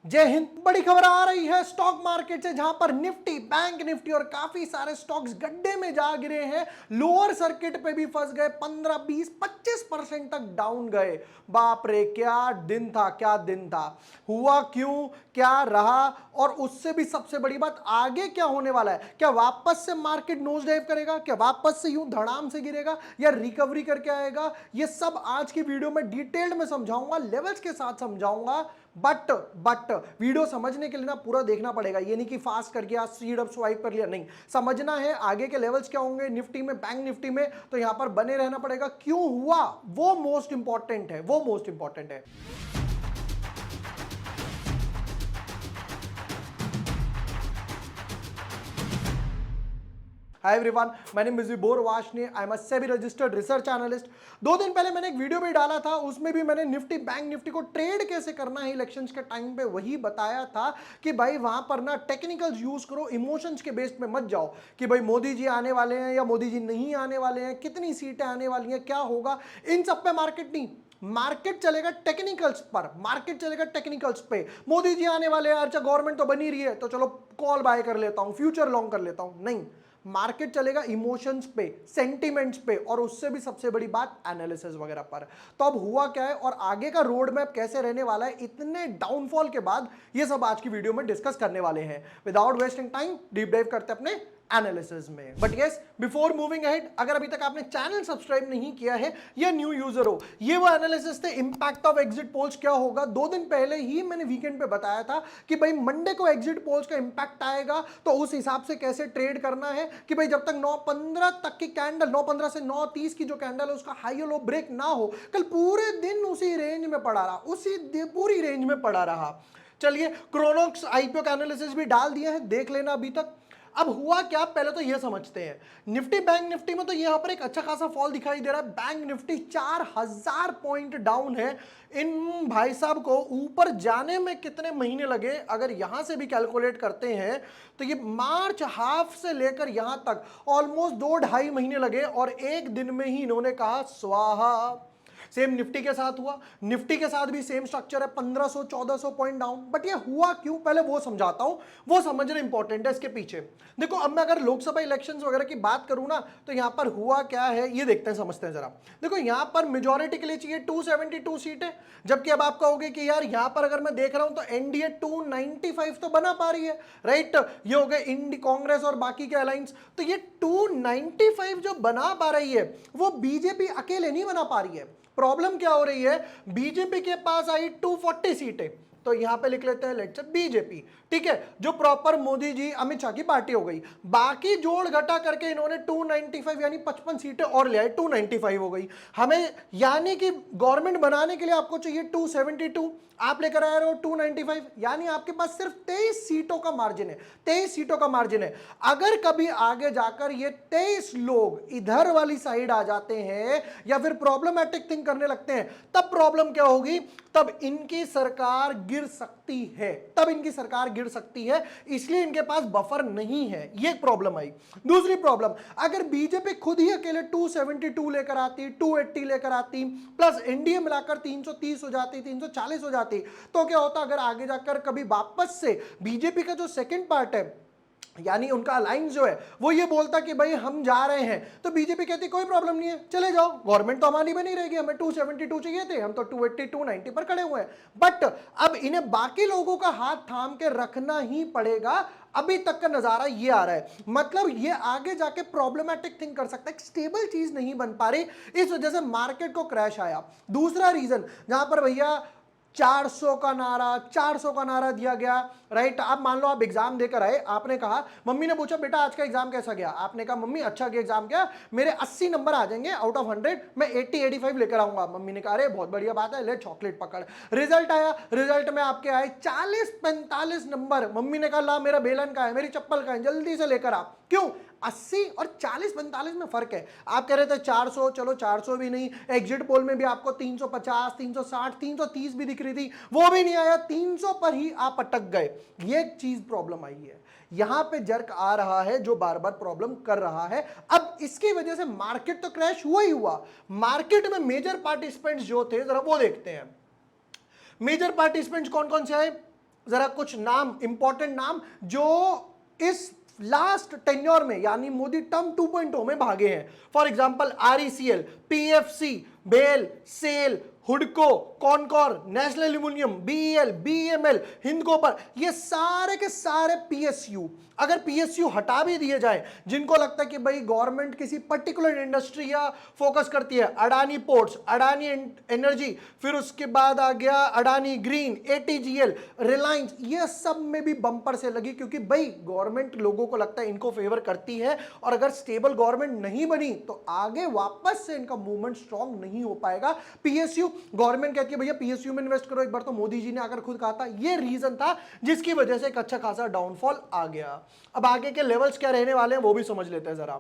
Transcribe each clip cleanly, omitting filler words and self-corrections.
जय हिंद। बड़ी खबर आ रही है स्टॉक मार्केट से, जहां पर निफ्टी, बैंक निफ्टी और काफी सारे स्टॉक्स गड्ढे में जा गिरे हैं। लोअर सर्किट पे भी फंस गए, 15, 20, 25% तक डाउन गए। बाप रे, क्या दिन था, क्या दिन था। हुआ क्यों, क्या रहा, और उससे भी सबसे बड़ी बात, आगे क्या होने वाला है। क्या वापस से मार्केट नोज डाइव करेगा, क्या वापस से यूं धड़ाम से गिरेगा, या रिकवरी करके आएगा। ये सब आज की वीडियो में डिटेल्ड में समझाऊंगा, लेवल्स के साथ समझाऊंगा। बट वीडियो समझने के लिए ना पूरा देखना पड़ेगा। ये नहीं कि फास्ट करके आज स्पीड अप स्वाइप कर लिया, नहीं। समझना है आगे के लेवल्स क्या होंगे निफ्टी में, बैंक निफ्टी में, तो यहां पर बने रहना पड़ेगा। क्यों हुआ वो मोस्ट इंपॉर्टेंट है, वो मोस्ट इंपॉर्टेंट है। Hi everyone, my name is Vibhor Varshney, I am a SEBI registered research analyst. 2 दिन पहले मैंने एक वीडियो भी डाला था, उसमें भी मैंने निफ्टी, बैंक निफ्टी को ट्रेड कैसे करना है इलेक्शंस के टाइम पे वही बताया था कि भाई वहां पर ना टेक्निकल्स यूज करो, इमोशंस के बेस पे मत जाओ कि भाई मोदी जी आने वाले हैं या मोदी जी नहीं आने वाले हैं, कितनी सीटें आने वाली हैं, क्या होगा, इन सब पे मार्केट नहीं। मार्केट चलेगा टेक्निकल्स पर, मार्केट चलेगा टेक्निकल्स पे। मोदी जी आने वाले हैं, अच्छा गवर्नमेंट तो बनी रही है तो चलो कॉल बाय कर लेता हूं, फ्यूचर लॉन्ग कर लेता हूं, नहीं। मार्केट चलेगा इमोशंस पे, सेंटिमेंट्स पे, और उससे भी सबसे बड़ी बात एनालिसिस वगैरह पर। तो अब हुआ क्या है और आगे का रोड मैप कैसे रहने वाला है, इतने डाउनफॉल के बाद ये सब आज की वीडियो में डिस्कस करने वाले हैं। Without wasting time deep dive करते अपने एनालिसिस में। But yes, before moving ahead, अगर अभी तक आपने चैनल सब्सक्राइब नहीं किया है या न्यू यूजर हो, ये वो एनालिसिस थे इंपैक्ट ऑफ एग्जिट पोल्स क्या होगा। 2 दिन पहले ही मैंने वीकेंड पे बताया था कि भाई मंडे को एग्जिट पोल्स का इंपैक्ट आएगा, तो उस हिसाब से कैसे ट्रेड करना है कि भाई जब तक 9:15 तक की कैंडल, 9:15 से 9:30 की जो कैंडल है उसका हाई लो ब्रेक ना हो। कल पूरे दिन उसी रेंज में पड़ा रहा, पूरी रेंज में पड़ा रहा। चलिए, क्रोनोक्स आईपीओ का एनालिसिस भी डाल दिया है, देख लेना अभी तक। अब हुआ क्या, पहले तो यह समझते हैं। निफ्टी, बैंक निफ्टी में तो यहां पर एक अच्छा खासा फॉल दिखाई दे रहा है। बैंक निफ्टी 4000 पॉइंट डाउन है। इन भाई साहब को ऊपर जाने में कितने महीने लगे, अगर यहां से भी कैलकुलेट करते हैं तो ये मार्च हाफ से लेकर यहां तक ऑलमोस्ट 2-2.5 महीने लगे, और एक दिन में ही इन्होंने कहा स्वाहा। सेम निफ्टी के साथ हुआ, निफ्टी के साथ भी सेम स्ट्रक्चर है, 1500-1400 पॉइंट डाउन। बट ये हुआ क्यों, पहले वो समझाता हूं, वो समझना इंपॉर्टेंट है इसके पीछे। देखो, अब मैं अगर लोकसभा इलेक्शंस वगैरह की बात करूं ना, तो यहां पर हुआ क्या है ये देखते हैं, समझते हैं जरा। देखो, यहां पर मेजॉरिटी के लिए चाहिए 272 सीटें, जबकि अब आप कहोगे कि यार यहां पर अगर मैं देख रहा हूं तो एनडीए 295 तो बना पा रही है, राइट। ये हो गए इंडी, कांग्रेस और बाकी के अलायंस। तो ये 295 जो बना पा रही है वो बीजेपी अकेले नहीं बना पा रही है। प्रॉब्लम क्या हो रही है, बीजेपी के पास आई 240 सीटें, तो यहां पे लिख लेते हैं लेट्स से बीजेपी, ठीक है, जो प्रॉपर मोदी जी, अमित शाह की पार्टी हो गई। बाकी जोड़ घटा करके इन्होंने 295 यानी 55 सीटें और ले आए, 295 हो गई हमें। यानी कि गवर्नमेंट बनाने के लिए आपको चाहिए 272, आप लेकर आए रहे हो 295, यानी आपके पास सिर्फ 23 सीटों का मार्जिन है, 23 सीटों का मार्जिन है। अगर कभी आगे जाकर ये 23 लोग इधर वाली साइड आ जाते हैं या फिर प्रॉब्लमैटिक थिंग करने लगते हैं, तब प्रॉब्लम क्या होगी, तब इनकी सरकार गिर सकती है, तब इनकी सरकार गिर सकती है। इसलिए इनके पास बफर नहीं है, ये प्रॉब्लम आई। दूसरी प्रॉब्लम, अगर बीजेपी खुद ही अकेले 272 लेकर आती, 280 लेकर आती, प्लस एनडीए मिलाकर 330 हो जाती, 340 हो जाती, तो क्या होता, अगर आगे जाकर कभी वापस से बीजेपी का जो सेकंड पार्ट है, यानी उनका अलायंस जो है, वो ये बोलता कि भाई हम जा रहे हैं, तो बीजेपी कहती कोई प्रॉब्लम नहीं है, चले जाओ, गवर्नमेंट तो हमारी बनी रहेगी, हमें 272 चाहिए थे, हम तो 280 290 पर खड़े हुए हैं। बट अब इन्हें बाकी लोगों का हाथ थाम के रखना ही पड़ेगा। अभी तक का नजारा ये आ रहा है, मतलब ये आगे जाके प्रॉब्लमैटिक थिंग कर सकता है, स्टेबल चीज नहीं बन पा रही, इस वजह से मार्केट को क्रैश आया। दूसरा रीजन, जहां पर भैया 400 का नारा दिया गया, राइट। आप मान लो आप एग्जाम देकर आए, आपने कहा, मम्मी ने पूछा बेटा आज का एग्जाम कैसा गया, आपने कहा मम्मी अच्छा गया एग्जाम गया, मेरे 80 नंबर आ जाएंगे आउट ऑफ 100, मैं 80-85 लेकर आऊंगा। मम्मी ने कहा अरे बहुत बढ़िया बात है, ले चॉकलेट पकड़। रिजल्ट आया, रिजल्ट में आपके आए 40-45 नंबर। मम्मी ने कहा ला मेरा बेलन का है, मेरी चप्पल का है, जल्दी से लेकर आ। क्यों, 80 और 40-45 में फर्क है। आप कह रहे थे 400, चलो 400 भी नहीं, एग्जिट पोल में भी आपको 350, 360, 330 भी दिख रही थी, वो भी नहीं आया, 300 पर ही आप अटक गए। ये एक चीज प्रॉब्लम आई है, यहां पे जर्क आ रहा है जो बार बार प्रॉब्लम कर रहा है। अब इसकी वजह से मार्केट तो क्रैश हुआ ही हुआ। मार्केट में मेजर पार्टिसिपेंट्स जो थे, जरा वो देखते हैं। मेजर पार्टिसिपेंट्स कौन कौन से आए, जरा कुछ नाम, इंपॉर्टेंट नाम जो इस लास्ट टेन्योर में यानी मोदी टर्म 2.0 में भागे हैं। For example RECL, PFC, BEL, SAIL, हुडको, CONCOR, national aluminium, BEL, BEML, Hindcopper, ये सारे के सारे पीएसयू। अगर पीएसयू हटा भी दिए जाए, जिनको लगता है कि भाई गवर्नमेंट किसी पर्टिकुलर इंडस्ट्री या फोकस करती है, अडानी पोर्ट्स, अडानी एनर्जी, फिर उसके बाद आ गया अडानी ग्रीन, एटीजीएल, रिलायंस, ये सब में भी बम्पर से लगी, क्योंकि भाई गवर्नमेंट लोगों को लगता है इनको फेवर करती है, और अगर स्टेबल गवर्नमेंट नहीं बनी तो आगे वापस से इनका मूवमेंट स्ट्रांग नहीं हो पाएगा। पीएसयू, गवर्नमेंट कहती है भैया पीएसयू में इन्वेस्ट करो, एक बार तो मोदी जी ने आकर खुद कहा था, ये रीजन था जिसकी वजह से एक अच्छा खासा डाउनफॉल आ गया। अब आगे के लेवल्स क्या रहने वाले हैं वो भी समझ लेते हैं जरा।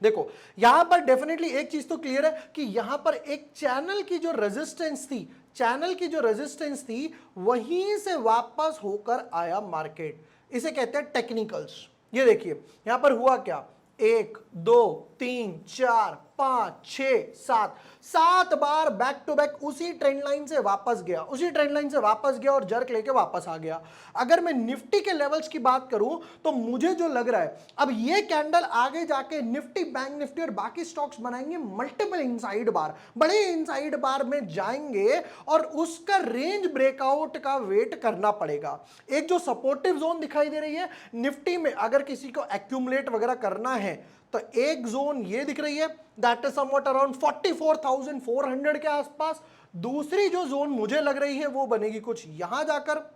देखो यहां पर डेफिनेटली एक चीज तो क्लियर है कि यहां पर एक चैनल की जो रेजिस्टेंस थी, चैनल की जो रेजिस्टेंस थी वहीं से वापस होकर आया मार्केट। इसे कहते हैं टेक्निकल्स। ये देखिए यहां पर हुआ क्या, 1 2 3 4 5 6 7 7 बार बैक टू बैक उसी ट्रेंड लाइन से वापस गया, उसी ट्रेंड लाइन से वापस गया और जर्क लेके वापस आ गया। अगर मैं निफ्टी के लेवल्स की बात करूं तो मुझे जो लग रहा है, अब ये कैंडल आगे जाके निफ्टी, बैंक निफ्टी और बाकी स्टॉक्स बनाएंगे मल्टीपल इनसाइड बार, बड़े इनसाइड बार में जाएंगे और उसका रेंज ब्रेकआउट का वेट करना पड़ेगा। एक जो सपोर्टिव जोन दिखाई दे रही है निफ्टी में, अगर किसी को एक्यूमुलेट वगैरह करना है तो एक जोन ये दिख रही है, दैट इज समवट अराउंड 44,400 के आसपास। दूसरी जो जोन मुझे लग रही है वो बनेगी कुछ यहां जाकर,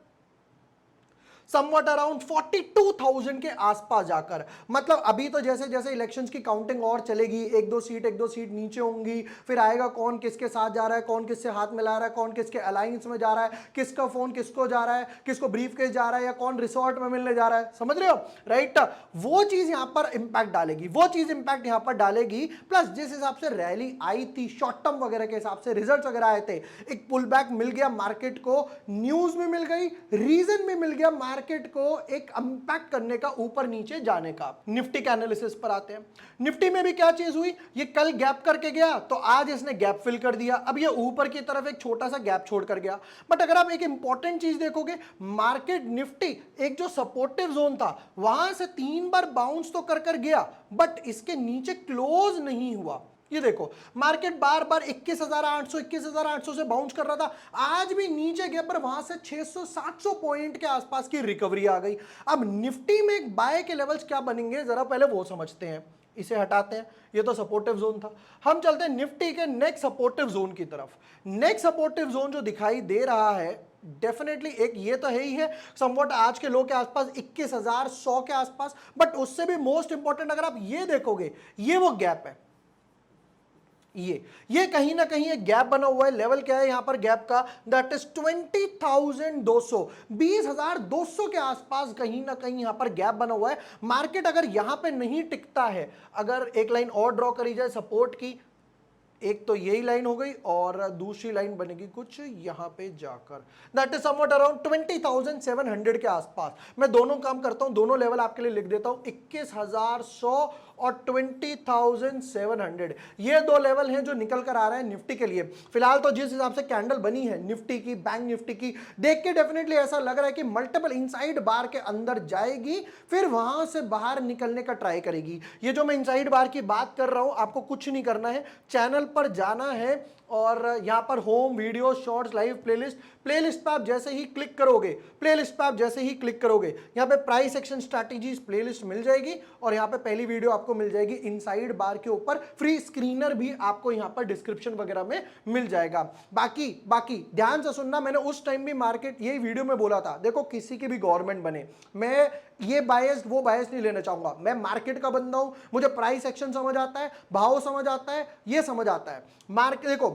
समवट अराउंड 42,000 के आसपास जाकर। मतलब अभी तो जैसे जैसे इलेक्शंस की काउंटिंग और चलेगी, एक दो सीट नीचे होंगी, फिर आएगा कौन किसके साथ जा रहा है, कौन किससे हाथ मिला रहा है, कौन किसके अलायंस में जा रहा है, किसका फोन किसको जा रहा है, किसको ब्रीफकेस जा रहा है, या कौन रिसोर्ट में मिलने जा रहा है, समझ रहे हो राइट। वो चीज यहां पर इंपैक्ट डालेगी, वो चीज इंपैक्ट यहां पर डालेगी। प्लस जिस हिसाब से रैली आई थी शॉर्ट टर्म वगैरह के हिसाब से, रिजल्ट वगैरह आए थे, एक पुल बैक मिल गया मार्केट को, न्यूज में मिल गई, रीजन में मिल गया मार्केट को एक इंपैक्ट करने का, ऊपर नीचे जाने का। निफ्टी के एनालिसिस पर आते हैं। निफ्टी में भी क्या चीज हुई, ये कल गैप करके गया तो आज इसने गैप फिल कर दिया, अब ये ऊपर की तरफ एक छोटा सा गैप छोड़कर गया। बट अगर आप एक इंपॉर्टेंट चीज देखोगे, मार्केट निफ्टी एक जो सपोर्टिव जोन था वहां से 3 बार बाउंस तो कर गया, बट इसके नीचे क्लोज नहीं हुआ। ये देखो मार्केट बार बार 21,800 21,800 से बाउंस कर रहा था, आज भी नीचे गया, पर वहां से 600-700 पॉइंट के आसपास की रिकवरी आ गई। अब निफ्टी में एक बाय के लेवल्स क्या बनेंगे जरा पहले वो समझते हैं। इसे हटाते हैं, ये तो सपोर्टिव जोन था। हम चलते हैं निफ्टी के नेक्स्ट सपोर्टिव जोन की तरफ। नेक्स्ट सपोर्टिव जोन जो दिखाई दे रहा है डेफिनेटली एक ये तो है ही है, समवट आज के लो के आसपास 21,100 के आसपास। बट उससे भी मोस्ट इंपॉर्टेंट अगर आप ये देखोगे, ये वो गैप है, ये कहीं ना कहीं एक गैप बना हुआ है। लेवल क्या है यहां पर गैप का, दैट इज 20,200, 20,200 के आसपास कहीं ना कहीं यहां पर गैप बना हुआ है। मार्केट अगर यहां पे नहीं टिकता है, अगर एक लाइन और ड्रॉ करी जाए सपोर्ट की, एक तो यही लाइन हो गई और दूसरी लाइन बनेगी कुछ यहां पे जाकर, दैट इज समवट अराउंड 20,700 के आसपास। मैं दोनों काम करता हूं, दोनों लेवल आपके लिए लिख देता हूं, 21,100 और 20,700। ये दो लेवल हैं जो निकल कर आ रहे हैं निफ्टी के लिए। फिलहाल तो जिस हिसाब से कैंडल बनी है निफ्टी की, बैंक निफ्टी की, देख के डेफिनेटली ऐसा लग रहा है कि मल्टीपल इनसाइड बार के अंदर जाएगी, फिर वहां से बाहर निकलने का ट्राई करेगी। ये जो मैं इनसाइड बार की बात कर रहा हूं, आपको कुछ नहीं करना है, चैनल पर जाना है और यहां पर home, video, shorts, live, playlist पे आप जैसे ही क्लिक करोगे, प्लेलिस्ट पे आप जैसे ही क्लिक करोगे, यहां पे प्राइस एक्शन स्ट्रैटेजीज प्लेलिस्ट मिल जाएगी और यहां पे पहली वीडियो आपको मिल जाएगी इनसाइड बार के ऊपर, फ्री स्क्रीनर भी आपको यहां पर डिस्क्रिप्शन वगैरह में मिल जाएगा। बाकी ध्यान से सुनना, मैंने उस टाइम भी मार्केट यही वीडियो में बोला था, देखो किसी की भी गवर्नमेंट बने, मैं ये बायस वो बायस नहीं लेना चाहूंगा, मैं मार्केट का बंदा हूं, मुझे प्राइस एक्शन समझ आता है, भाव समझ आता है, ये समझ आता है। मार्केट देखो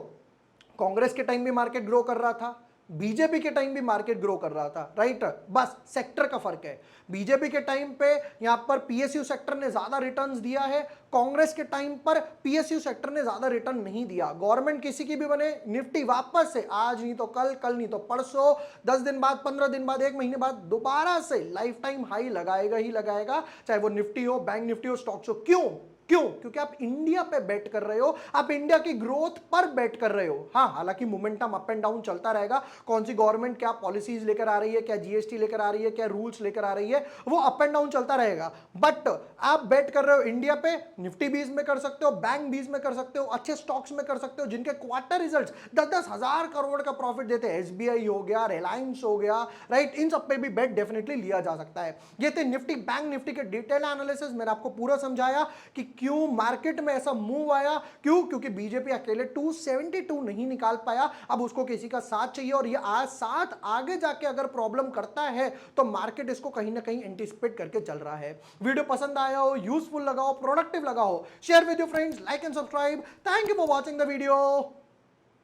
कांग्रेस के टाइम भी मार्केट ग्रो कर रहा था, बीजेपी के टाइम भी मार्केट ग्रो कर रहा था, राइट, बस सेक्टर का फर्क है। बीजेपी के टाइम पे यहां पर पीएसयू सेक्टर ने ज्यादा रिटर्न्स दिया है, कांग्रेस के टाइम पर पीएसयू सेक्टर ने ज्यादा रिटर्न नहीं दिया। गवर्नमेंट किसी की भी बने, निफ्टी वापस से आज नहीं तो कल, कल नहीं तो परसों, 10 दिन बाद, 15 दिन बाद, 1 महीने बाद दोबारा से लाइफ टाइम हाई लगाएगा ही लगाएगा, चाहे वो निफ्टी हो, बैंक निफ्टी हो, स्टॉक्स हो। क्यों? क्यों? क्योंकि आप इंडिया पे बेट कर रहे हो, आप इंडिया की ग्रोथ पर बेट कर रहे हो। हाँ, हालांकि मोमेंटम अप एंड डाउन चलता रहेगा, कौन सी गवर्नमेंट क्या पॉलिसीज लेकर आ रही है, क्या जीएसटी लेकर आ रही है, क्या रूल्स लेकर आ रही है, वो अप एंड डाउन चलता रहेगा। बट आप बेट कर रहे हो इंडिया पे, निफ्टी 20 में कर सकते हो, बैंक 20 में कर सकते हो, अच्छे स्टॉक्स में कर सकते हो जिनके क्वार्टर रिजल्ट्स 10-10 हजार करोड़ का प्रॉफिट देते हैं। एसबीआई हो गया, रिलायंस हो गया, राइट, इन सब पे भी बेट डेफिनेटली लिया जा सकता है। ये थे निफ्टी बैंक निफ्टी के डिटेल एनालिसिस। मैंने आपको पूरा समझाया कि क्यों मार्केट में ऐसा मूव आया, क्यों, क्योंकि बीजेपी अकेले 272 नहीं निकाल पाया, अब उसको किसी का साथ चाहिए, और ये आज साथ आगे जाके अगर प्रॉब्लम करता है तो मार्केट इसको कहीं ना कहीं एंटिसिपेट करके चल रहा है। वीडियो पसंद आया हो, यूजफुल लगा हो, प्रोडक्टिव लगा हो, share with your friends, like and subscribe. Thank you for watching the video,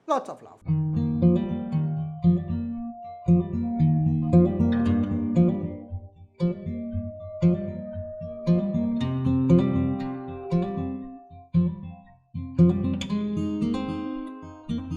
lots of love.